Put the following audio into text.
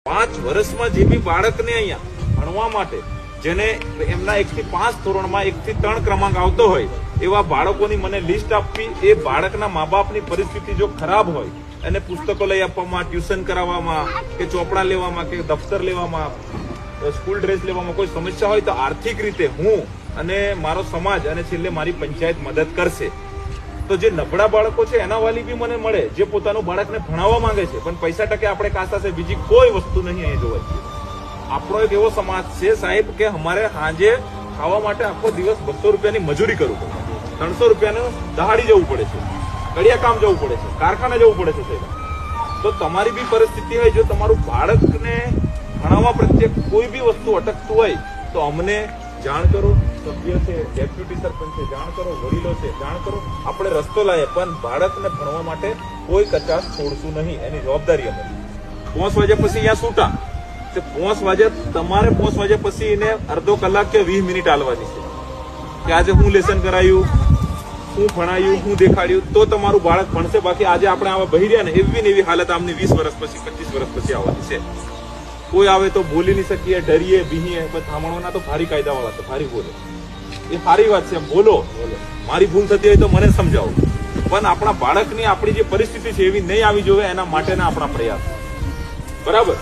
5 વર્ષમાં જે બી બાળકને અહીંયા ભણવા માટે જેને એમના 1 થી 5 ધોરણમાં 1 થી 3 ક્રમાંક આવતો હોય એવા બાળકોની મને લિસ્ટ આપવી. એ બાળકના મા બાપની પરિસ્થિતિ જો ખરાબ હોય એને પુસ્તકો લઈ આપવામાં, ટ્યુશન કરાવવામાં કે ચોપડા લેવામાં કે દફતર લેવામાં, સ્કૂલ ડ્રેસ લેવામાં કોઈ સમસ્યા હોય તો આર્થિક રીતે હું અને મારો સમાજ અને છેલ્લે મારી પંચાયત મદદ કરશે. તો જે નબળા બાળકો છે એના વાલી બી મને મળે, જે પોતાનું બાળકને ભણાવવા માંગે છે પણ પૈસા ટકે આપણે કાસા છે, બીજી કોઈ વસ્તુ નહીં અહીં જોવા જઈએ. આપણો એક એવો સમાજ છે સાહેબ કે અમારે સાંજે ખાવા માટે આખો દિવસ 200 રૂપિયાની મજૂરી કરવું પડે, 300 રૂપિયાનું દહાડી જવું પડે છે, કડિયા કામ જવું પડે છે, કારખાને જવું પડે છે સાહેબ. તો તમારી બી પરિસ્થિતિ હોય, જો તમારું બાળકને ભણાવવા પ્રત્યે કોઈ બી વસ્તુ અટકતું હોય તો અમને જાણ કરો. સભ્ય છે, ડેપ્યુટી સરપંચ છે, જાણ કરો, વડીલો છે, જાણ કરો. આપણે રસ્તો લાવીએ પણ બાળકને ભણવા માટે કોઈ કચાશ છોડશું નહીં, એની જવાબદારી અમે. 5 વાગ્યા પછી અહીંયા છૂટા, 5 વાગે તમારે 5 વાગ્યા પછી એને અડધો કલાક કે 20 મિનિટ આલવાની છે કે આજે હું લેસન કરાયું, હું ભણાયું, હું દેખાડ્યું, તો તમારું બાળક ભણશે. બાકી આજે આપણે આવા બહી રહ્યા ને એવી ને એવી હાલત આમની 20 વર્ષ પછી 25 વર્ષ પછી આવવાની છે. કોઈ આવે તો બોલી નહીં શકીએ, ડરીએ, બીહીએ. પણ થામણોના તો ભારી કાયદા વાળા છે, ભારી બોલે. એ સારી વાત છે, બોલો. મારી ભૂલ થતી હોય તો મને સમજાવો, પણ આપણા બાળકની આપણી જે પરિસ્થિતિ છે એવી નહીં આવી જોઈએ, એના માટેના આપણા પ્રયાસ. બરાબર.